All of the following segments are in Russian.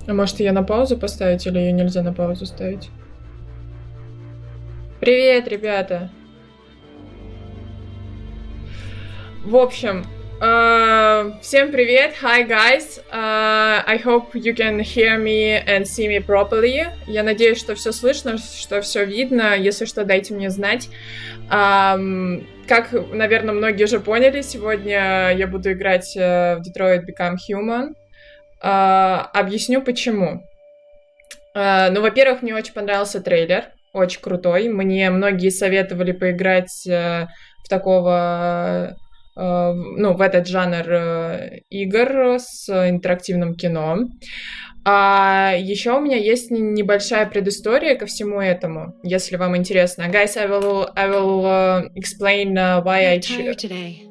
А может, ее на паузу поставить или ее нельзя на паузу ставить? Привет, ребята! В общем, всем привет! Hi, guys! I hope you can hear me and see me properly. Я надеюсь, что все слышно, что все видно. Если что, дайте мне знать. Как, наверное, многие уже поняли, сегодня я буду играть в Detroit Become Human. Объясню, почему. Ну, во-первых, мне очень понравился трейлер. Очень крутой. Мне многие советовали поиграть в такого... в этот жанр игр с интерактивным кино. Еще у меня есть небольшая предыстория ко всему этому, если вам интересно. Guys, I will explain why I choose.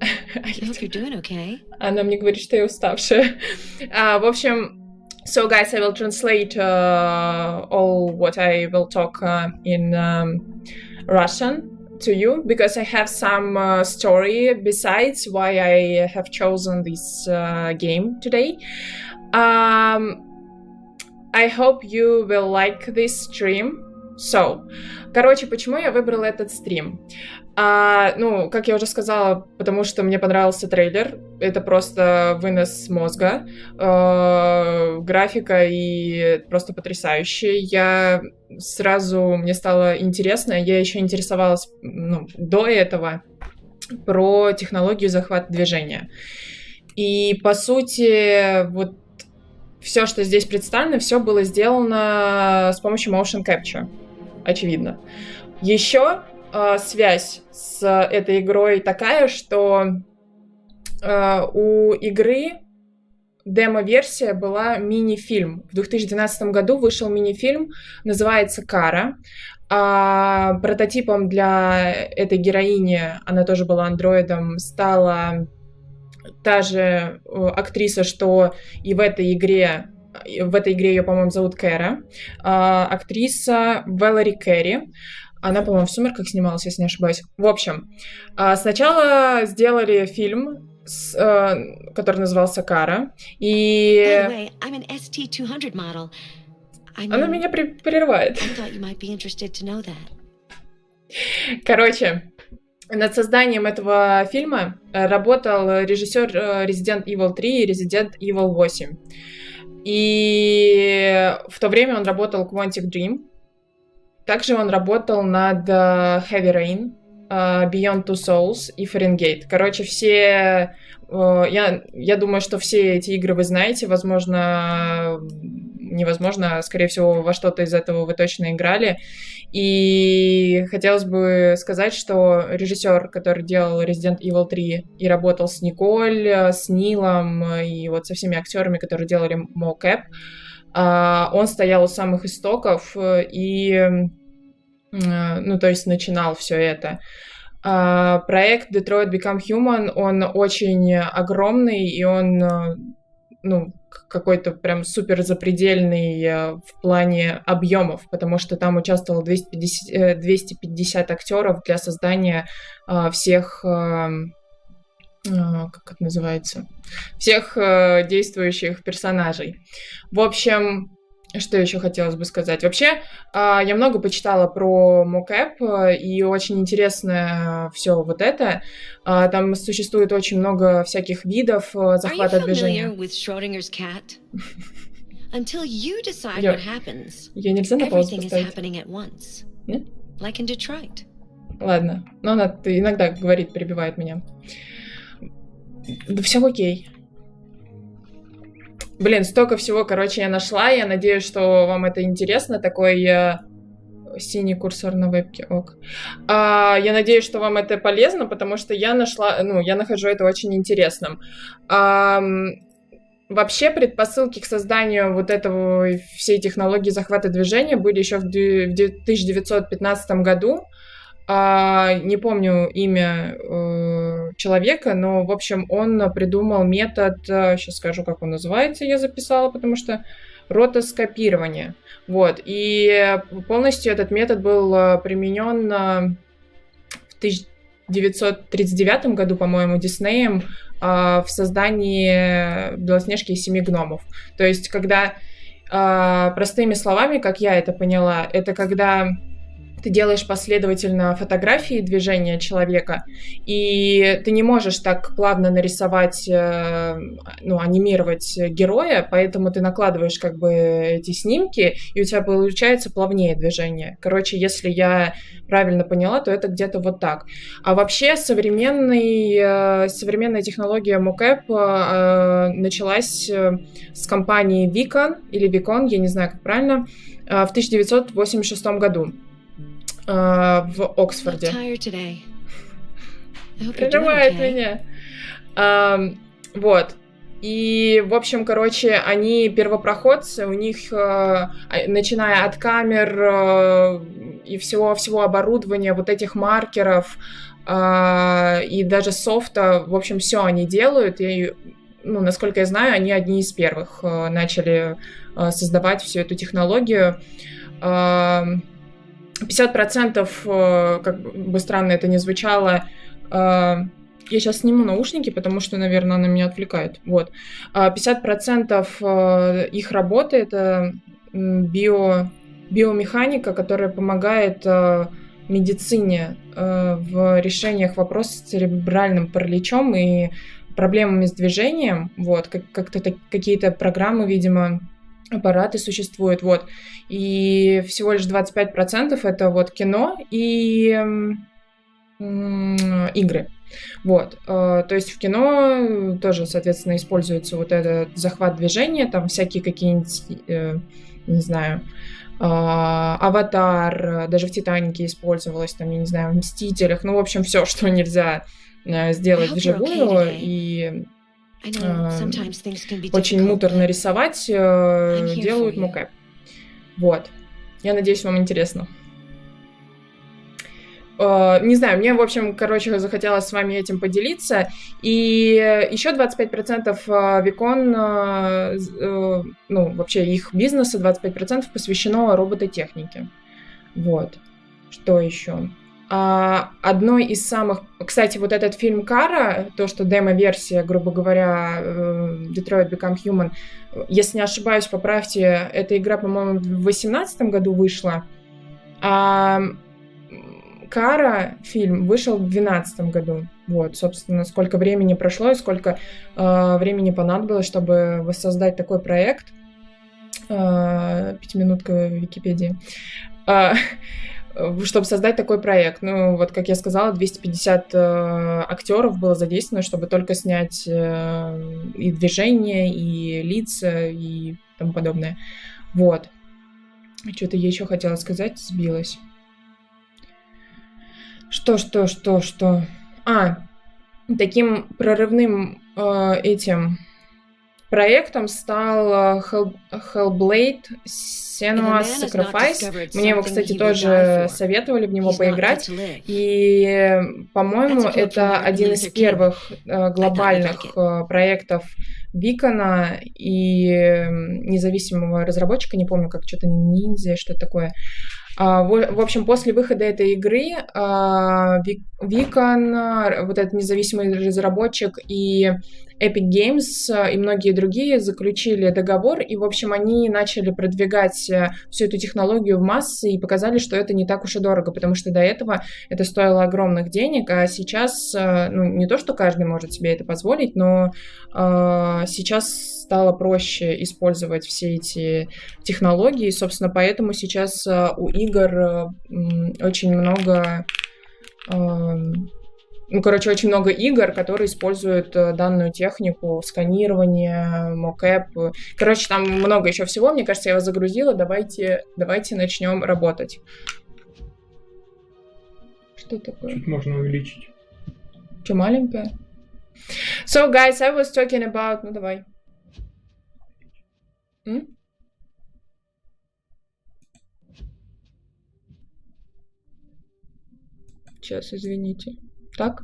I hope you're doing okay. Она мне говорит, что я уставшая. В общем, so guys, I will translate all what I will talk in Russian to you, because I have some story besides why I have chosen this game today. I hope you will like this stream. So, короче, почему я выбрала этот стрим? Как я уже сказала, потому что мне понравился трейлер. Это просто вынос мозга. Графика и просто потрясающая. Мне стало интересно. Я еще интересовалась до этого про технологию захвата движения. И, по сути, вот все, что здесь представлено, все было сделано с помощью motion capture. Очевидно. Еще связь с этой игрой такая, что у игры демо-версия была мини-фильм. В 2012 году вышел мини-фильм, называется «Кара». Прототипом для этой героини, она тоже была андроидом, стала та же актриса, что и в этой игре. В этой игре ее, по-моему, зовут Кэра. Актриса Валери Керри. Она, по-моему, в «Сумерках» снималась, если не ошибаюсь. В общем, сначала сделали фильм, который назывался «Кара», и... Она меня прерывает. Короче, над созданием этого фильма работал режиссер Resident Evil 3 и Resident Evil 8. И в то время он работал в Quantic Dream. Также он работал над Heavy Rain, Beyond Two Souls и Fahrenheit. Короче, все... Я думаю, что все эти игры вы знаете. Возможно, невозможно, скорее всего, во что-то из этого вы точно играли. И хотелось бы сказать, что режиссер, который делал Resident Evil 3 и работал с Николь, с Нилом и вот со всеми актерами, которые делали мокэп, он стоял у самых истоков и, то есть, начинал все это. Проект Detroit Become Human, он очень огромный, и он, какой-то прям супер запредельный в плане объемов, потому что там участвовало 250 актеров для создания всех, как это называется, всех действующих персонажей. В общем, что еще хотелось бы сказать? Вообще, я много почитала про мокэп, и очень интересно все вот это. Там существует очень много всяких видов захвата движения. Ее нельзя на паузу поставить? Нет? Ладно, но она иногда говорит, перебивает меня. Да все окей. Блин, столько всего, короче, я нашла. Я надеюсь, что вам это интересно. Такой синий курсор на вебке. Ок. Я надеюсь, что вам это полезно, потому что я нахожу это очень интересным. Вообще, предпосылки к созданию вот этого всей технологии захвата движения были еще в 1915 году. Не помню имя человека, но, в общем, он придумал метод, сейчас скажу, как он называется, я записала, потому что ротоскопирование. Вот, и полностью этот метод был применен в 1939 году, по-моему, Диснеем в создании «Белоснежки и семи гномов». То есть, когда, простыми словами, как я это поняла, это когда ты делаешь последовательно фотографии движения человека, и ты не можешь так плавно нарисовать, анимировать героя, поэтому ты накладываешь как бы эти снимки, и у тебя получается плавнее движение. Короче, если я правильно поняла, то это где-то вот так. А вообще современная технология мокэп началась с компании Vicon, или Vicon, я не знаю, как правильно, в 1986 году. В Оксфорде. Прерывает меня. Вот. И, в общем, короче, они первопроходцы, у них, начиная от камер и всего оборудования, вот этих маркеров и даже софта, в общем, все они делают. И, насколько я знаю, они одни из первых начали создавать всю эту технологию. 50%, как бы странно это ни звучало, я сейчас сниму наушники, потому что, наверное, она меня отвлекает. Вот. 50% их работы — это биомеханика, которая помогает медицине в решениях вопросов с церебральным параличом и проблемами с движением. Вот. Как-то какие-то программы, видимо, аппараты существуют, вот. И всего лишь 25% это вот кино и игры. Вот. То есть в кино тоже, соответственно, используется вот этот захват движения, там всякие какие-нибудь, не знаю, «Аватар», даже в «Титанике» использовалось, там, я не знаю, в «Мстителях», в общем, все, что нельзя сделать вживую, и очень муторно рисовать, делают мокэп. Вот. Я надеюсь, вам интересно. Не знаю, мне, в общем, захотелось с вами этим поделиться. И еще 25% Викон, вообще их бизнеса, 25% посвящено робототехнике. Вот. Что еще? Одной из самых... Кстати, вот этот фильм «Кара», то, что демо-версия, грубо говоря, Detroit Become Human, если не ошибаюсь, поправьте, эта игра, по-моему, в 2018 году вышла, а «Кара» фильм вышел в 2012 году. Вот, собственно, сколько времени прошло и сколько времени понадобилось, чтобы воссоздать такой проект. 5-минутка в Википедии. Чтобы создать такой проект. Вот, как я сказала, 250 актеров было задействовано, чтобы только снять и движения, и лица, и тому подобное. Вот. Что-то я еще хотела сказать, сбилась. Что? Таким прорывным этим проектом стал Hellblade: Senua's Sacrifice. Мне его, кстати, тоже советовали в него поиграть. И, по-моему, это один из первых глобальных проектов Викона и независимого разработчика, не помню, как что-то Ниндзя, что-то такое. В общем, после выхода этой игры Викон, вот этот независимый разработчик, и Epic Games и многие другие заключили договор, и, в общем, они начали продвигать всю эту технологию в массы и показали, что это не так уж и дорого, потому что до этого это стоило огромных денег, а сейчас, не то, что каждый может себе это позволить, но сейчас стало проще использовать все эти технологии, и, собственно, поэтому сейчас у игр очень много... очень много игр, которые используют данную технику сканирования, мокэп. Там много еще всего. Мне кажется, я вас загрузила. Давайте начнем работать. Что такое? Чуть можно увеличить. Что, маленькое? So, guys, I was talking about... давай. Сейчас, извините. Так?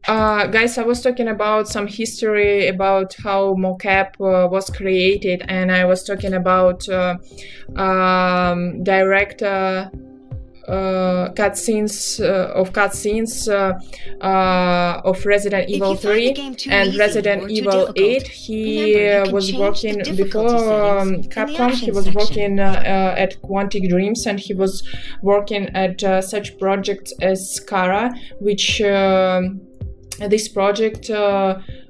Guys, I was talking about some history about how mocap was created, and I was talking about director cutscenes of Resident Evil 3 and Resident Evil 8. He was working before Capcom. He was working at Quantic Dreams, and he was working at such projects as Skara, which this project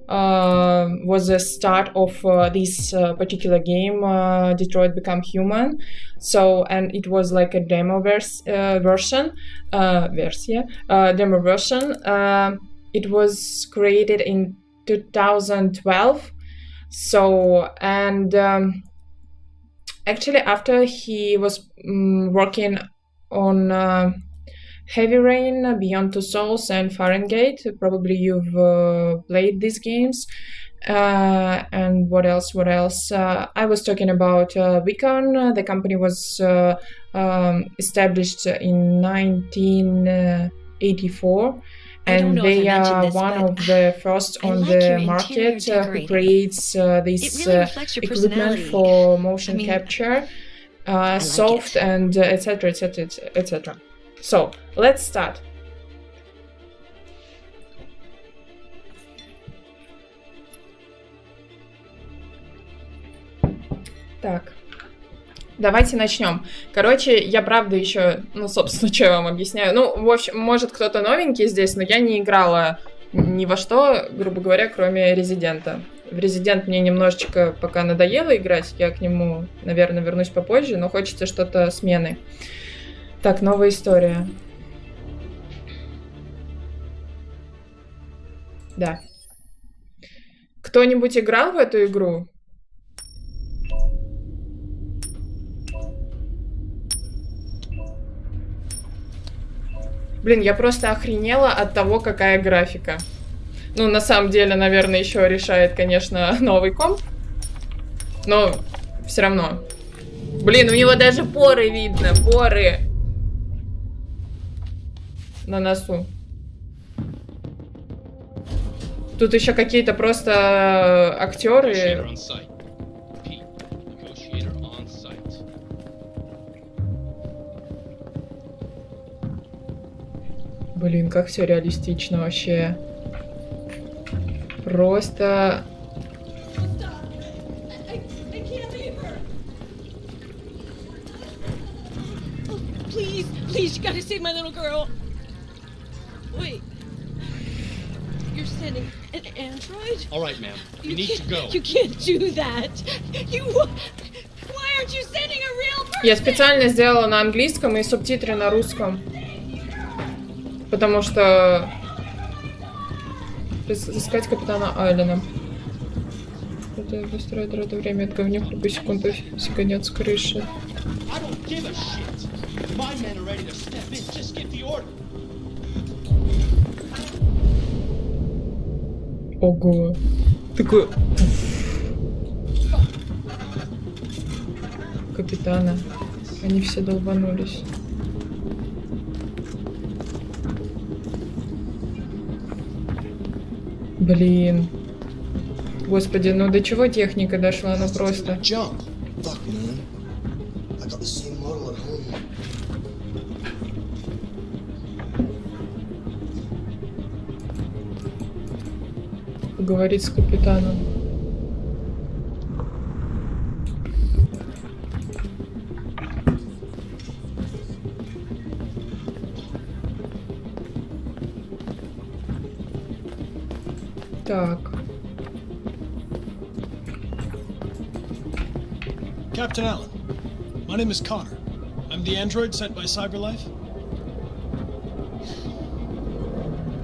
was the start of this particular game, Detroit Become Human. So, and it was like a demo version. It was created in 2012. So, and actually after he was working on Heavy Rain, Beyond Two Souls, and Fahrenheit. Probably you've played these games. And what else? I was talking about Vicon. The company was established in 1984. And they are one of the first on the market who creates this equipment for motion capture, soft, and etc. So, let's start. Так, давайте начнем. Короче, я правда еще, собственно, что я вам объясняю. В общем, может кто-то новенький здесь, но я не играла ни во что, грубо говоря, кроме Резидента. В Резидент мне немножечко пока надоело играть, я к нему, наверное, вернусь попозже, но хочется что-то смены. Так, новая история. Да. Кто-нибудь играл в эту игру? Блин, я просто охренела от того, какая графика. На самом деле, наверное, еще решает, конечно, новый комп. Но все равно. Блин, у него даже поры видно, поры. На носу. Тут еще какие-то просто актеры. Блин, как все реалистично вообще. Просто... Please, you gotta save my little girl. Wait. You're sending an android? All right, ma'am. You need to go. You can't do that. Why aren't you sending a real person? Я специально сделала на английском и субтитры на русском. Потому что... Искать капитана Айлена. Это быстро трата время от говнюха по секунду сиганет с крыши. Ого. Такой... Капитана. Они все долбанулись. Блин. Господи, до чего техника дошла, просто... Поговорить с капитаном. Так. Captain Allen, my name is Connor. I'm the android sent by CyberLife.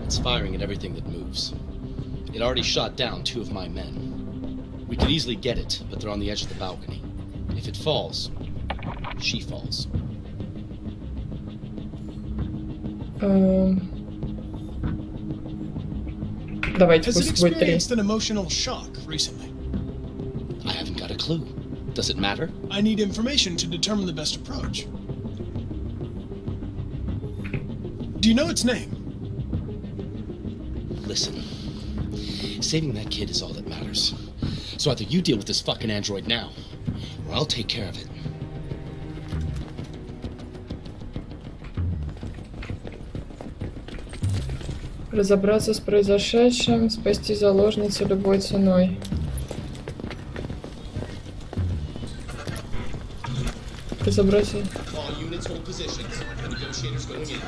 It's firing at everything that moves. It already shot down 2 of my men. We could easily get it, but they're on the edge of the balcony. If it falls, she falls. Давайте, Has it пусть будет 3. experienced an emotional shock recently? I haven't got a clue. Does it matter? I need information to determine the best approach. Do you know its name? Listen. Saving that kid is all that matters. So either you deal with this fucking android now, or I'll take care of it. Разобраться с произошедшим, спасти заложницу любой ценой. Разобраться. All units hold positions. The negotiators going in.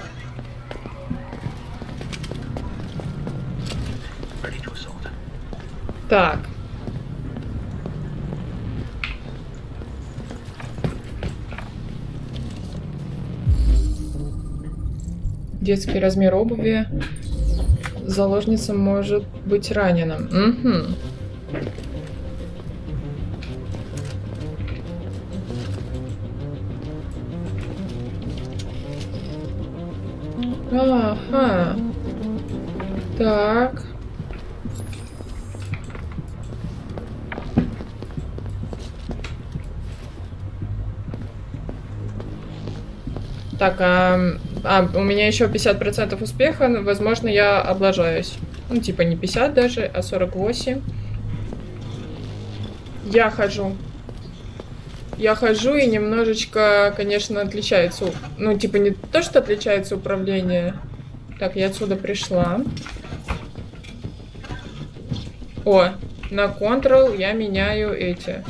Так. Детский размер обуви. Заложница может быть ранена. Угу. Ага. Так. Так, у меня еще 50% успеха, возможно, я облажаюсь. Ну, типа не 50 даже, а 48. Я хожу. Я хожу и немножечко, конечно, отличается. Ну, типа не то, что отличается управление. Так, я отсюда пришла. О, на Ctrl я меняю эти.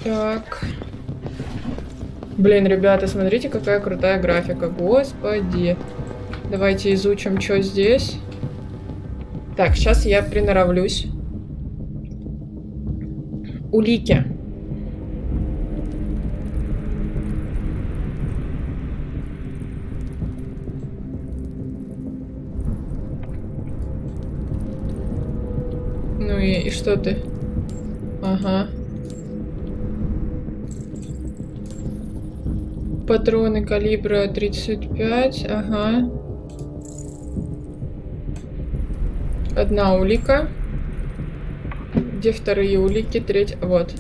Так. Блин, ребята, смотрите, какая крутая графика. Господи. Давайте изучим, что здесь. Так, сейчас я приноровлюсь. Улики. Ну и что ты? Ага. Патроны калибра 35, ага. Одна улика. Где вторые улики? Третья, вот.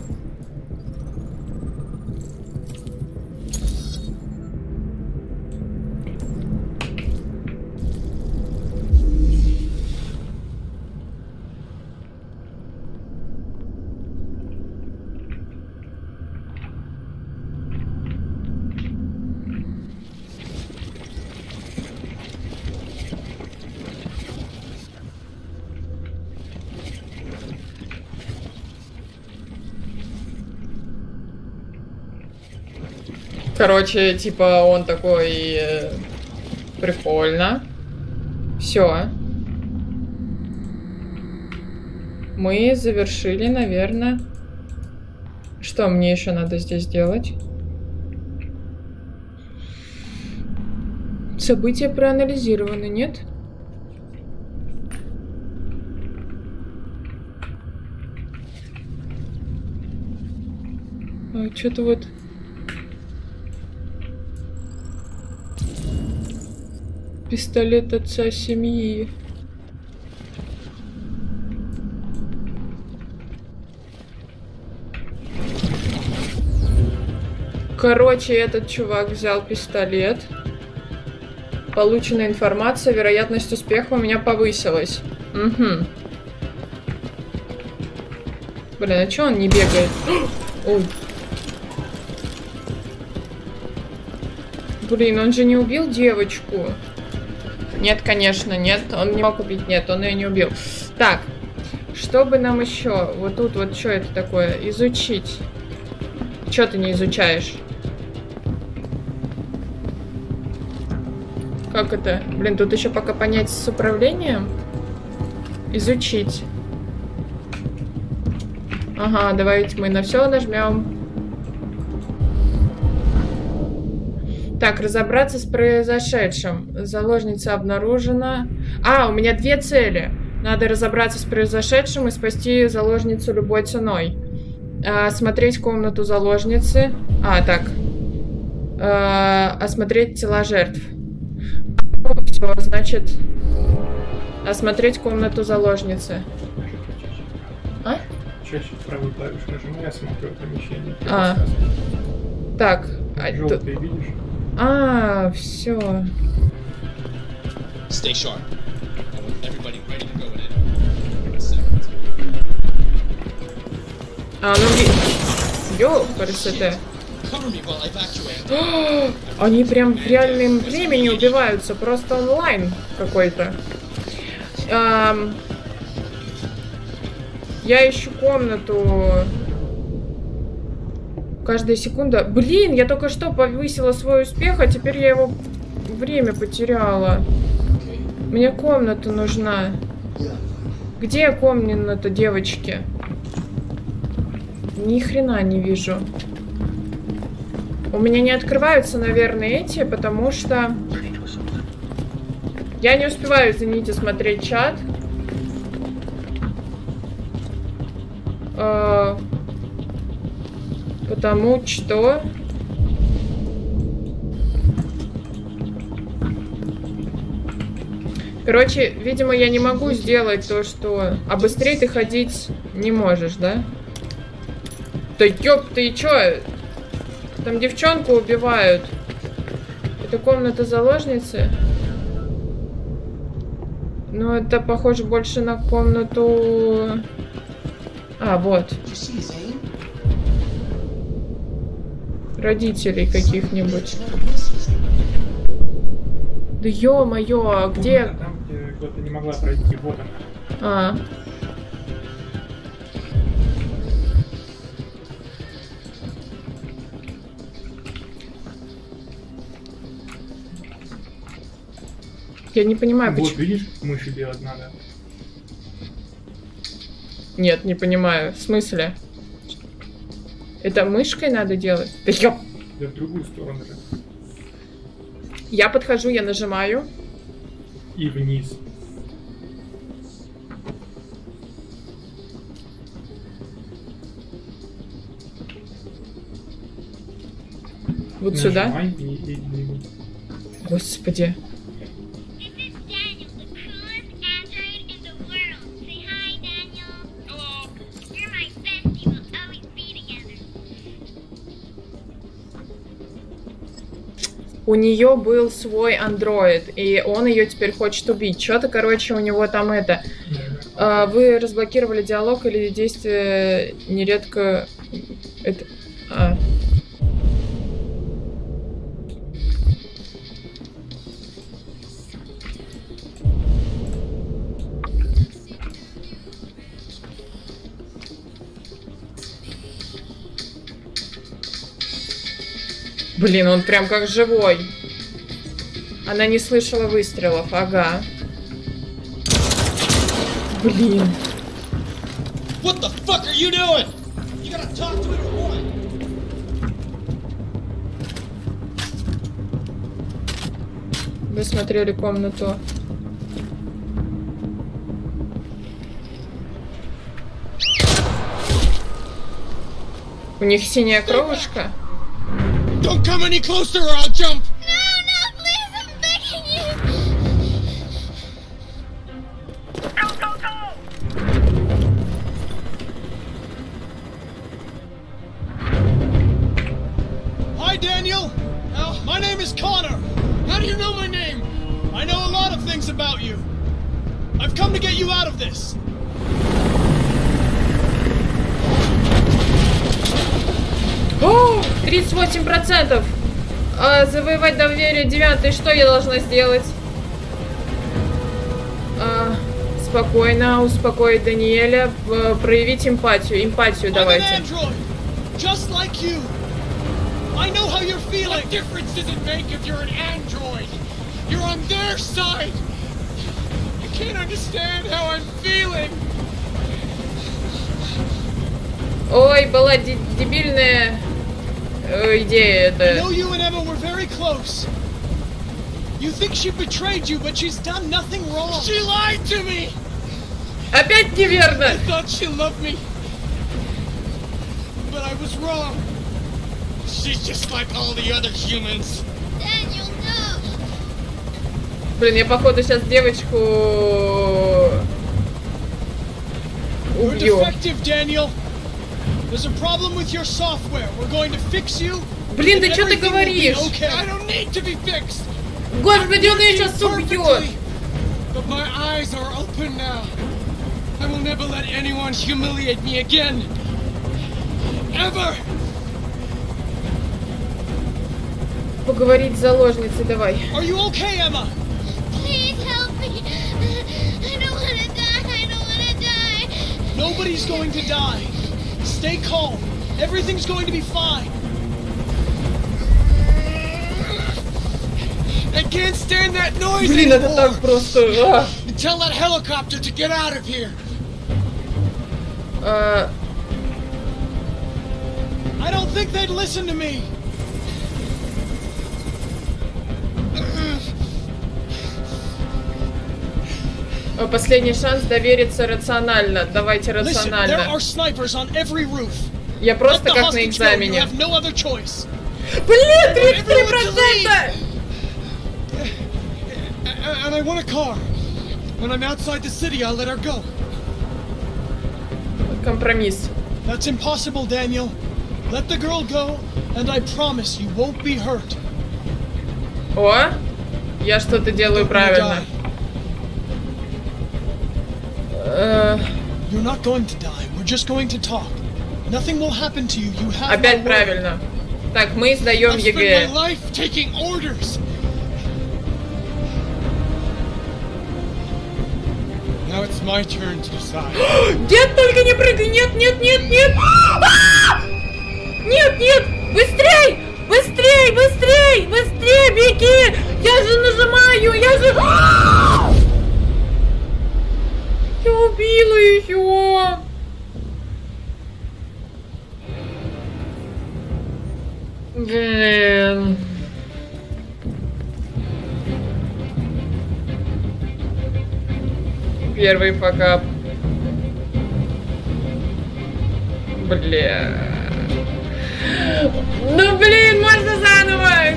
Короче, типа он такой прикольно. Все. Мы завершили, наверное. Что мне еще надо здесь делать? События проанализированы, нет? Что-то вот... Пистолет отца семьи. Короче, этот чувак взял пистолет. Полученная информация, вероятность успеха у меня повысилась. Угу. Блин, а чё он не бегает? Ой. Блин, он же не убил девочку. Нет, конечно, нет. Он не мог убить. Нет, он ее не убил. Так. Что бы нам еще? Вот тут вот что это такое? Изучить. Что ты не изучаешь? Как это? Блин, тут еще пока понять с управлением. Изучить. Ага, давайте мы на все нажмем. Так, разобраться с произошедшим. Заложница обнаружена. А, у меня две цели. Надо разобраться с произошедшим и спасти заложницу любой ценой. Осмотреть комнату заложницы. А, так. Осмотреть тела жертв. Все, значит... Осмотреть комнату заложницы. А? Чаще правую клавишу нажимай, я смотрю помещение. Так. Желтый видишь? Все. Stay sharp. I want everybody ready to go in a second. Ну, ёпарасоте. Cover me while I evacuate. Они прям в реальном времени убиваются, просто онлайн какой-то. Я ищу комнату. Каждая секунда. Блин, я только что повысила свой успех, а теперь я его время потеряла. Мне комната нужна. Где комната, девочки? Ни хрена не вижу. У меня не открываются, наверное, эти, потому что я не успеваю, извините, смотреть чат. Потому что... Короче, видимо, я не могу сделать то, что... А быстрее ты ходить не можешь, да? Да ёп, ты чё? Там девчонку убивают. Это комната заложницы? Ну, это похоже больше на комнату... А, вот. Родителей каких-нибудь. Да ё-моё, а где... Комната там, где кто-то не могла пройти, вот она. А. Я не понимаю, Вот, почему... видишь, мыши делать надо. Нет, не понимаю. В смысле? Это мышкой надо делать? Да ёп! Да в другую сторону же. Я подхожу, я нажимаю. И вниз. Вот сюда. Нажимай и двигай. Господи. This is Daniel, the coolest android in the world. Say hi, Daniel. Hello. You're my bestie. We'll always be together. У нее был свой андроид, и он ее теперь хочет убить. Что-то, короче, у него там это... Вы разблокировали диалог или действие нередко... Это... Блин, он прям как живой. Она не слышала выстрелов, ага. Блин. What the fuck are you doing? You gotta talk to it or what? Вы смотрели комнату. У них синяя кровушка. Don't come any closer or I'll jump! No, please, I'm begging you. Hi, Daniel. My name is Connor. How do you know my name? I know a lot of things about you. I've come to get you out of this. О, 38%! Завоевать доверие 9. Что я должна сделать? Спокойно, успокоить Даниэля, проявить эмпатию. Эмпатию давайте. I'm an android, just like you. I know how you're feeling. What difference does it make if you're an android? You're on their side. You can't understand how I'm feeling. Ой, была дебильная идея I это. know you and Emma were very close. You think she betrayed you, but she's done nothing wrong. She lied to me. Опять неверно! I thought she loved me, but I was wrong. She's just like all the other humans. Daniel, no. Блин, я походу сейчас девочку You're убью. defective, Daniel. There's a problem with your software. We're going to fix you. Блин, and ты что ты everything will be говоришь? Okay. I don't need to be fixed. Господи, он ее сейчас Perfectly. убьет! But my eyes are open now. I will never let anyone humiliate me again. Ever. поговорить с заложницей, давай. Are you okay, Emma? Please help me. I don't want to die. I don't want to die. Nobody's going to die. Stay calm. Everything's going to be fine. I can't stand that noise Блин, это anymore. так просто... Tell that helicopter to get out of here. I don't think they'd listen to me. Последний шанс довериться рационально. Давайте Listen, there рационально. are snipers on every roof. Я Let просто the как на hostage go. You экзамене. have no other choice. Блин, Everyone to 33%! And I want a car. When I'm outside the city, I'll let her go. Компромисс. That's impossible, Daniel. Let the girl go, and I promise you won't be hurt. О, я что-то делаю Don't правильно. die. You're not going to die. We're just going to talk. Nothing will happen to you. You have Опять my word. правильно. Так, мы сдаем I've spent my ЕГЭ. life taking orders. Now it's my turn to decide. Нет, только не прыгай! Нет, нет, нет, нет! Нет, нет! Быстрей! Быстрей, быстрей! Быстрей, беги! Я же нажимаю! Я же... Я убила ее! Блин. Первый факап. Бля. Ну блин, можно заново!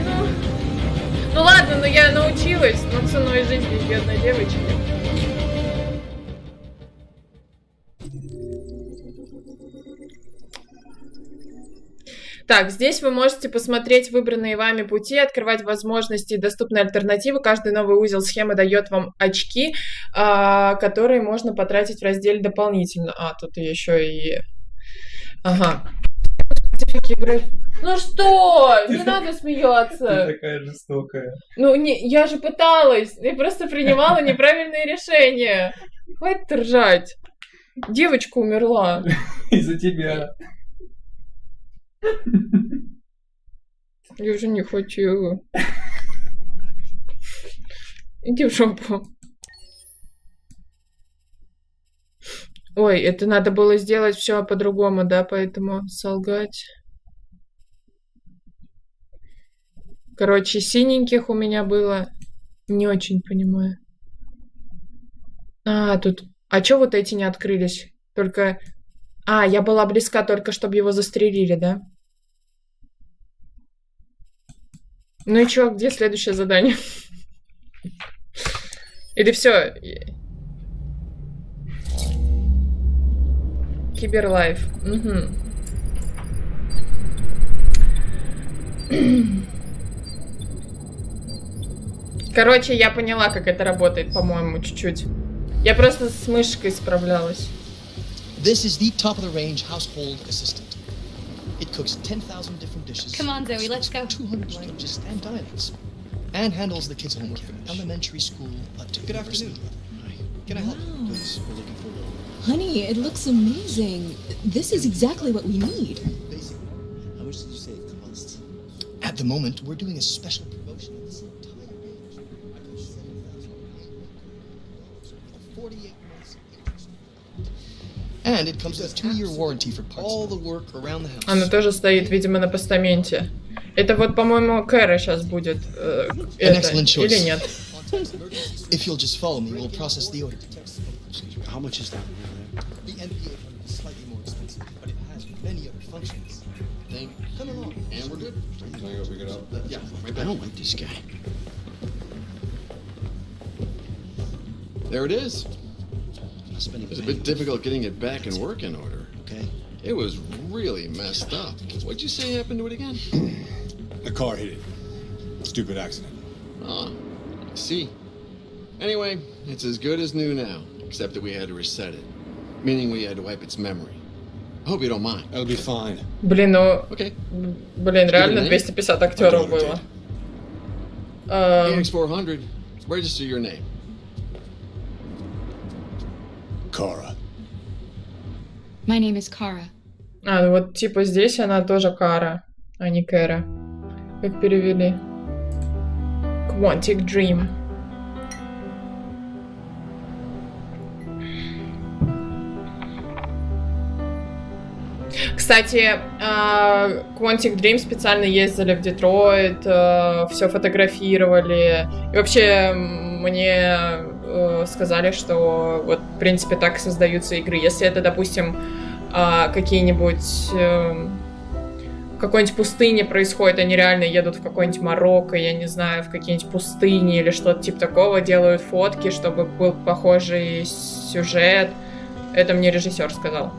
Ну ладно, но я научилась, но ценой жизни бедной девочки. Так, здесь вы можете посмотреть выбранные вами пути, открывать возможности и доступные альтернативы. Каждый новый узел схемы дает вам очки, которые можно потратить в разделе дополнительно. Тут еще и... Ага. Специфики игры. Ну что? Не надо Ты смеяться. такая жестокая. Ну, не, я же пыталась. Я просто принимала неправильные решения. Хватит ржать. Девочка умерла. Из-за тебя. Я уже не хочу. Иди в жопу. Ой, это надо было сделать все по-другому, да, поэтому солгать. Короче, синеньких у меня было. Не очень понимаю. Тут... А чё вот эти не открылись? Только... я была близка только, чтобы его застрелили, да? Ну и чё, где следующее задание? Или все? Киберлайф. Угу. Короче, я поняла, как это работает, по-моему, чуть-чуть. Я просто с мышкой справлялась. This is the top-of-the-range household assistant. It cooks 10,000 different dishes. Come on, Zoe, let's go. 200 languages and dialects. And handles the kids' homework from elementary school up to Good afternoon. Hi. Can I help? Wow. Please, we're looking for Honey, it looks amazing. This is exactly what we need. basically. How much did you say it costs? At the moment, we're doing a special promotion of this entire range. I put 7,000 with 48 months of interest. And it comes with a 2-year warranty for all the work around the house. Она тоже стоит, видимо, на постаменте. Это вот, по-моему, Кэра сейчас будет. An Это, excellent choice. или нет? If you'll just follow me, we'll process the order. Excuse me, how much is that? The NP800 is slightly more expensive, but it has many other functions. Then come along, and we're good. Can I go pick it up? Yeah, right I back. don't like this guy. There it is. Not spending It was a bit difficult getting it back in working order. Okay. It was really messed up. What'd you say happened to it again? The car hit it. Stupid accident. I see. Anyway, it's as good as new now, except that we had to reset it. Meaning we had to wipe its memory. I hope you don't mind. That'll be fine. Блин, ну... Okay. Блин, реально 250 актеров было. AX400, register your name. Kara. My name is Kara. Ну вот типа здесь она тоже Кара, а не Кэра. Как перевели? Quantic Dream. Кстати, Quantic Dream специально ездили в Детройт, все фотографировали. И вообще мне сказали, что вот в принципе так создаются игры. Если это, допустим, какие-нибудь в какой-нибудь пустыне происходит, они реально едут в какой-нибудь Марокко, я не знаю, в какие-нибудь пустыни или что-то типа такого, делают фотки, чтобы был похожий сюжет. Это мне режиссер сказал.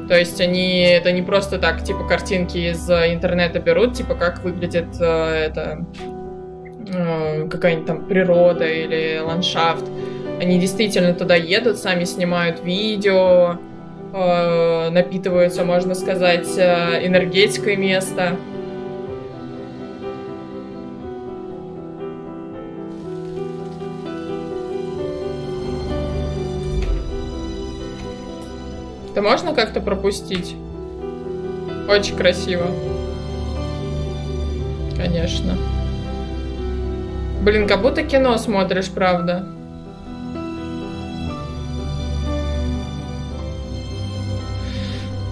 То есть это не просто так, типа, картинки из интернета берут, типа, как выглядит какая-нибудь там природа или ландшафт. Они действительно туда едут, сами снимают видео, напитываются, можно сказать, энергетикой места. Это можно как-то пропустить? Очень красиво. Конечно. Блин, как будто кино смотришь, правда.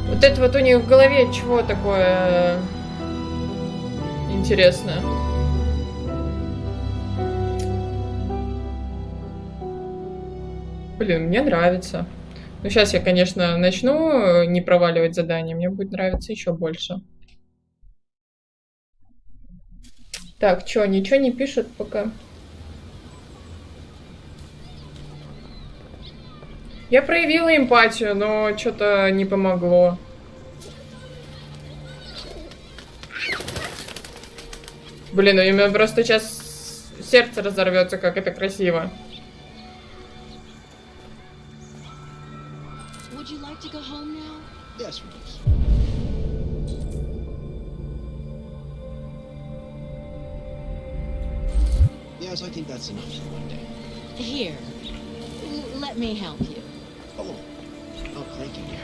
Вот это вот у них в голове чего такое интересное? Блин, мне нравится. Ну, сейчас я, конечно, начну не проваливать задание, мне будет нравиться еще больше. Так, чё, ничего не пишут пока. Я проявила эмпатию, но что-то не помогло. Блин, у меня просто сейчас сердце разорвется, как это красиво. Would you like to go home now? Yes, Rose. Yes, I think that's enough for one day. Here, let me help you. Oh, thank you, dear.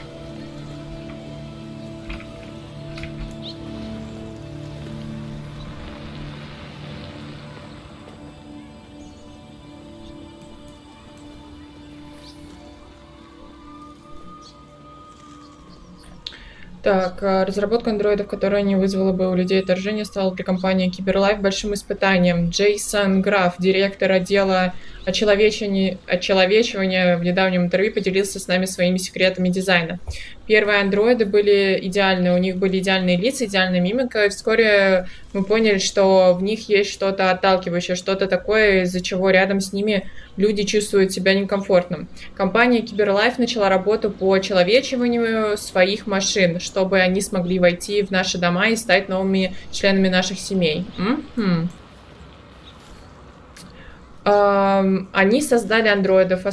Так, разработка андроидов, которая не вызвала бы у людей отторжения, стала для компании CyberLife большим испытанием. Джейсон Граф, директор отдела очеловечивания, в недавнем интервью поделился с нами своими секретами дизайна. Первые андроиды были идеальны, у них были идеальные лица, идеальная мимика, и вскоре мы поняли, что в них есть что-то отталкивающее, что-то такое, из-за чего рядом с ними люди чувствуют себя некомфортно. Компания CyberLife начала работу по очеловечиванию своих машин, чтобы они смогли войти в наши дома и стать новыми членами наших семей. Они создали андроидов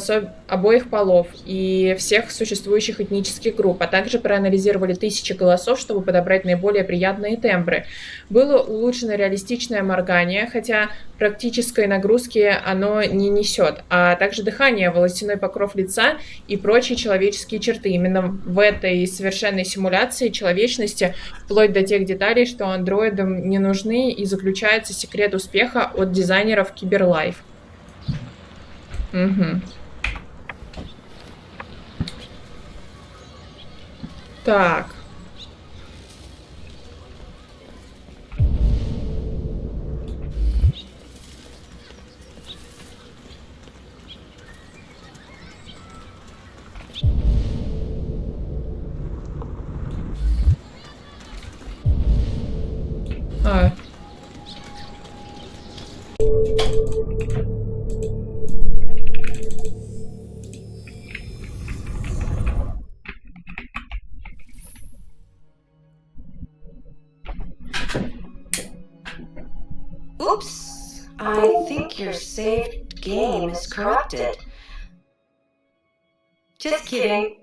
обоих полов и всех существующих этнических групп, а также проанализировали тысячи голосов, чтобы подобрать наиболее приятные тембры. Было улучшено реалистичное моргание, хотя практической нагрузки оно не несет, а также дыхание, волосяной покров лица и прочие человеческие черты. Именно в этой совершенной симуляции человечности, вплоть до тех деталей, что андроидам не нужны, и заключается секрет успеха от дизайнеров CyberLife. Угу. Так. Oops, I think your saved game is corrupted. Just kidding.